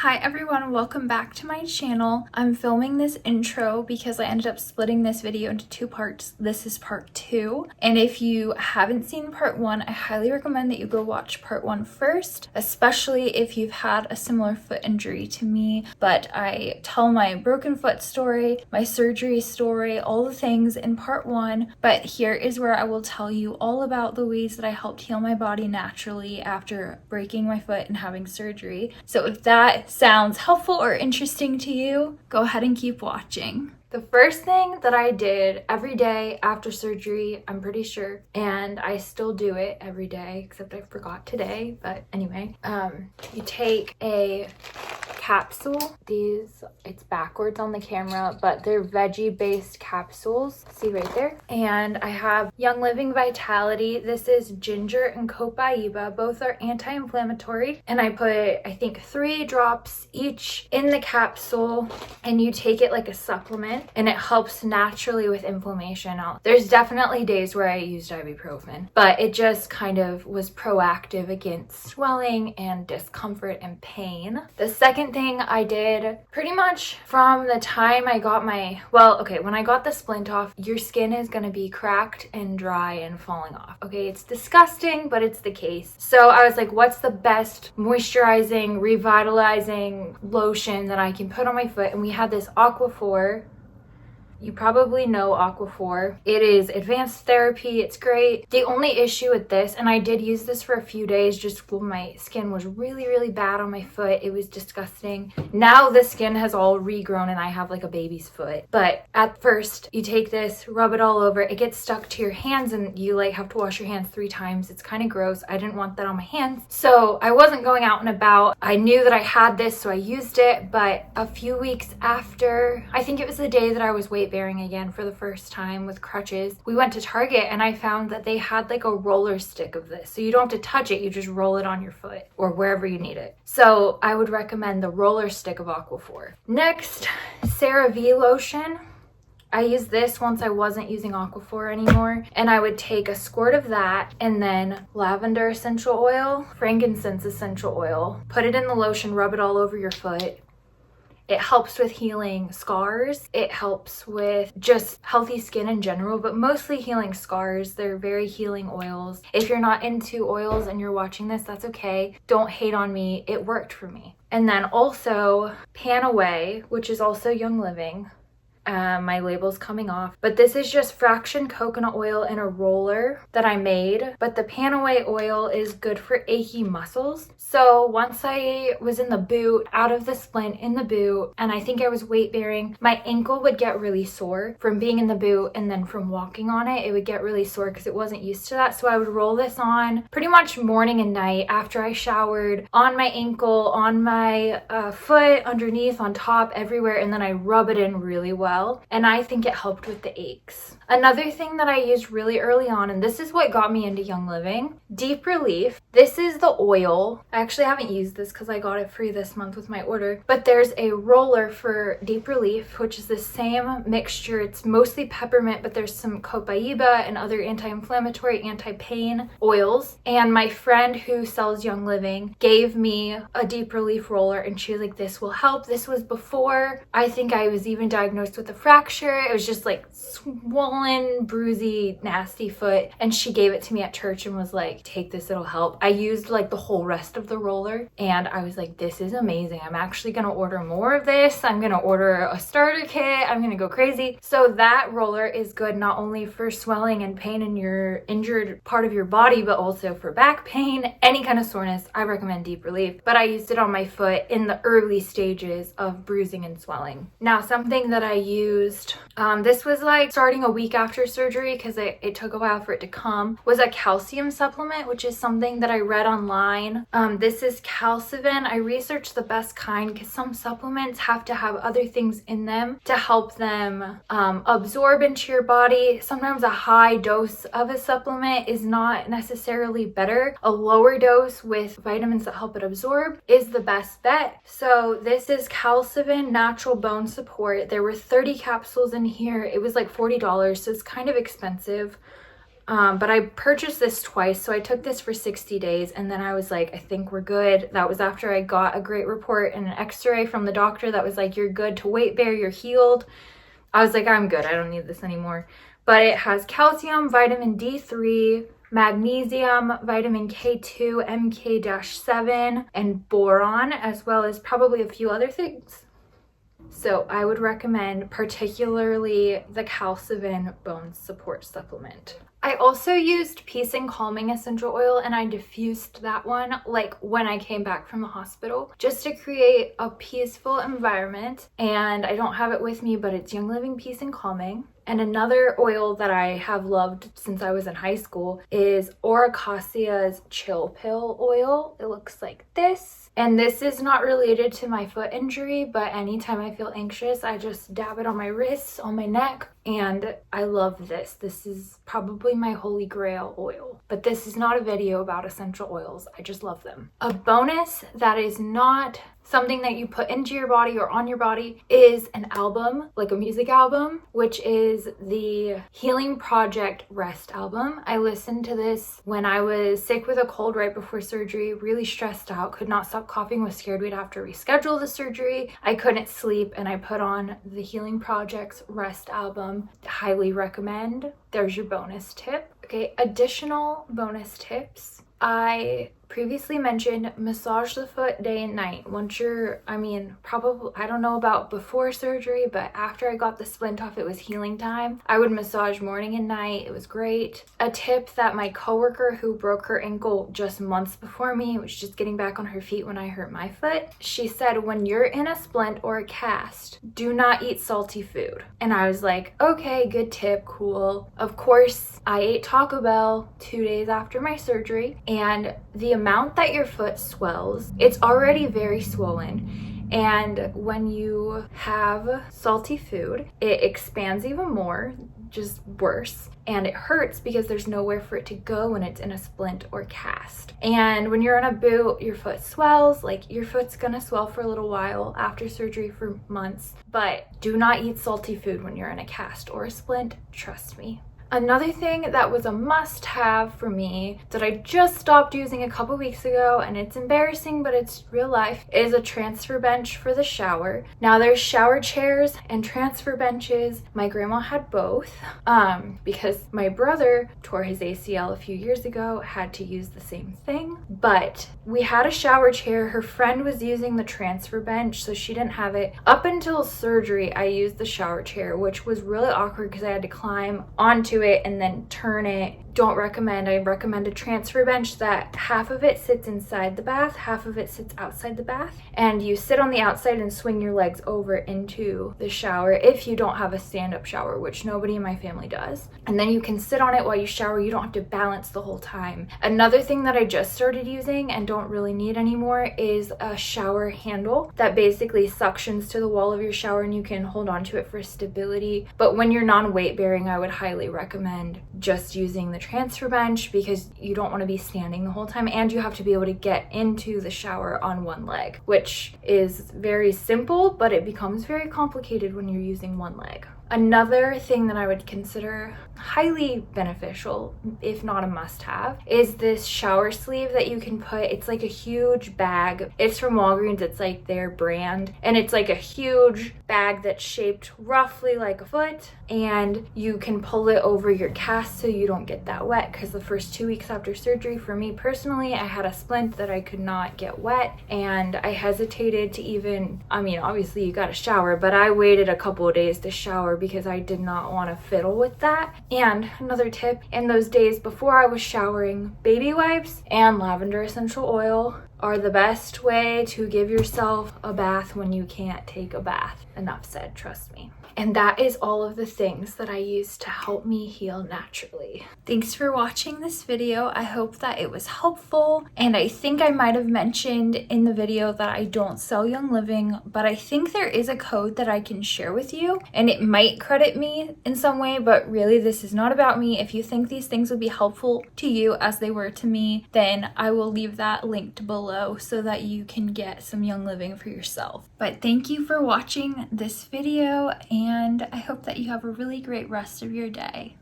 Hi everyone, welcome back to my channel. I'm filming this intro because I ended up splitting this video into two parts. This is part 2. And if you haven't seen part 1, I highly recommend that you go watch part 1 first, especially if you've had a similar foot injury to me. But I tell my broken foot story, my surgery story, all the things in part 1. But here is where I will tell you all about the ways that I helped heal my body naturally after breaking my foot and having surgery. So if that sounds helpful or interesting to you, go ahead and keep watching. The first thing that I did every day after surgery, I'm pretty sure, and I still do it every day, except I forgot today, but anyway, you take a capsule. It's backwards on the camera, but they're veggie based capsules. See right there? And I have Young Living Vitality. This is ginger and copaiba. Both are anti-inflammatory. And I put, I think, 3 drops each in the capsule, and you take it like a supplement, and it helps naturally with inflammation. There's definitely days where I used ibuprofen, but it just kind of was proactive against swelling and discomfort and pain. The second thing I did pretty much from the time I got when I got the splint off, your skin is going to be cracked and dry and falling off. Okay, it's disgusting, but it's the case. So I was like, what's the best moisturizing, revitalizing lotion that I can put on my foot? And we had this Aquaphor. You probably know Aquaphor. It is advanced therapy. It's great. The only issue with this, and I did use this for a few days just when my skin was really, really bad on my foot. It was disgusting. Now the skin has all regrown and I have like a baby's foot. But at first, you take this, rub it all over. It gets stuck to your hands and you like have to wash your hands 3 times. It's kind of gross. I didn't want that on my hands. So I wasn't going out and about. I knew that I had this, so I used it. But a few weeks after, I think it was the day that I was weight bearing again for the first time with crutches, we went to Target and I found that they had like a roller stick of this, so you don't have to touch it, you just roll it on your foot or wherever you need it. So I would recommend the roller stick of Aquaphor. Next, CeraVe lotion. I used this once I wasn't using Aquaphor anymore, and I would take a squirt of that and then lavender essential oil, frankincense essential oil, put it in the lotion, rub it all over your foot. It helps with healing scars. It helps with just healthy skin in general, but mostly healing scars. They're very healing oils. If you're not into oils and you're watching this, that's okay. Don't hate on me. It worked for me. And then also Panaway, which is also Young Living. My label's coming off, but this is just fraction coconut oil in a roller that I made. But the Panaway oil is good for achy muscles. So once I was in the boot, out of the splint in the boot, and I think I was weight bearing, my ankle would get really sore from being in the boot, and then from walking on it, it would get really sore because it wasn't used to that. So I would roll this on pretty much morning and night after I showered, on my ankle, on my foot, underneath, on top, everywhere, and then I rub it in really well. And I think it helped with the aches. Another thing that I used really early on, and this is what got me into Young Living, Deep Relief. This is the oil. I actually haven't used this because I got it free this month with my order, but there's a roller for Deep Relief, which is the same mixture. It's mostly peppermint, but there's some copaiba and other anti-inflammatory, anti-pain oils. And my friend who sells Young Living gave me a Deep Relief roller, and she was like, this will help. This was before I think I was even diagnosed with a fracture. It was just like swollen, bruisey, nasty foot, and she gave it to me at church and was like, take this, it'll help. I used like the whole rest of the roller and I was like, this is amazing. I'm actually gonna order more of this. I'm gonna order a starter kit. I'm gonna go crazy. So that roller is good not only for swelling and pain in your injured part of your body, but also for back pain, any kind of soreness. I recommend Deep Relief, but I used it on my foot in the early stages of bruising and swelling. Now, something that I used, this was like starting a week after surgery because it took a while for it to come, was a calcium supplement, which is something that I read online. This is Calciven. I researched the best kind because some supplements have to have other things in them to help them absorb into your body. Sometimes a high dose of a supplement is not necessarily better. A lower dose with vitamins that help it absorb is the best bet. So this is Calciven Natural Bone Support. There were 30 capsules in here. It was like $40, so it's kind of expensive. But I purchased this twice. So I took this for 60 days and then I was like, I think we're good. That was after I got a great report and an x-ray from the doctor that was like, you're good to weight bear, you're healed. I was like, I'm good, I don't need this anymore. But it has calcium, vitamin D3, magnesium, vitamin K2, MK-7, and boron, as well as probably a few other things. So I would recommend particularly the Calcium Bone Support Supplement. I also used Peace and Calming essential oil and I diffused that one like when I came back from the hospital just to create a peaceful environment. And I don't have it with me, but it's Young Living Peace and Calming. And another oil that I have loved since I was in high school is Oricacea's Chill Pill oil. It looks like this. And this is not related to my foot injury, but anytime I feel anxious, I just dab it on my wrists, on my neck, and I love this. This is probably my holy grail oil. But this is not a video about essential oils. I just love them. A bonus that is not something that you put into your body or on your body is an album, like a music album, which is the Healing Project Rest album. I listened to this when I was sick with a cold right before surgery, really stressed out, could not stop coughing, was scared we'd have to reschedule the surgery. I couldn't sleep and I put on the Healing Project's Rest album. Highly recommend. There's your bonus tip. Okay, additional bonus tips. I previously mentioned massage the foot day and night. Once you're, probably, I don't know about before surgery, but after I got the splint off, it was healing time. I would massage morning and night. It was great. A tip that my coworker who broke her ankle just months before me, was just getting back on her feet when I hurt my foot. She said, when you're in a splint or a cast, do not eat salty food. And I was like, okay, good tip, cool. Of course, I ate Taco Bell 2 days after my surgery, and the amount that your foot swells, it's already very swollen. And when you have salty food, it expands even more, just worse. And it hurts because there's nowhere for it to go when it's in a splint or cast. And when you're in a boot, your foot swells. Like, your foot's gonna swell for a little while after surgery for months. But do not eat salty food when you're in a cast or a splint, trust me. Another thing that was a must-have for me that I just stopped using a couple weeks ago, and it's embarrassing, but it's real life, is a transfer bench for the shower. Now there's shower chairs and transfer benches. My grandma had both because my brother tore his ACL a few years ago, had to use the same thing. But we had a shower chair. Her friend was using the transfer bench, so she didn't have it. Up until surgery, I used the shower chair, which was really awkward because I had to climb onto it and then turn it. Don't recommend. I recommend a transfer bench that half of it sits inside the bath, half of it sits outside the bath, and you sit on the outside and swing your legs over into the shower if you don't have a stand-up shower, which nobody in my family does. And then you can sit on it while you shower. You don't have to balance the whole time. Another thing that I just started using and don't really need anymore is a shower handle that basically suctions to the wall of your shower and you can hold on to it for stability. But when you're non-weight bearing, I would highly recommend just using the transfer bench because you don't want to be standing the whole time, and you have to be able to get into the shower on one leg, which is very simple, but it becomes very complicated when you're using one leg. Another thing that I would consider highly beneficial, if not a must-have, is this shower sleeve that you can put. It's like a huge bag. It's from Walgreens. It's like their brand. And it's like a huge bag that's shaped roughly like a foot. And you can pull it over your cast so you don't get that wet. Because the first 2 weeks after surgery, for me personally, I had a splint that I could not get wet. And I hesitated to even, obviously you gotta shower, but I waited a couple of days to shower because I did not want to fiddle with that. And another tip, in those days before I was showering, baby wipes and lavender essential oil are the best way to give yourself a bath when you can't take a bath. Enough said, trust me. And that is all of the things that I use to help me heal naturally. Thanks for watching this video. I hope that it was helpful. And I think I might have mentioned in the video that I don't sell Young Living, but I think there is a code that I can share with you and it might credit me in some way, but really this is not about me. If you think these things would be helpful to you as they were to me, then I will leave that linked below so that you can get some Young Living for yourself. But thank you for watching this video, and I hope that you have a really great rest of your day.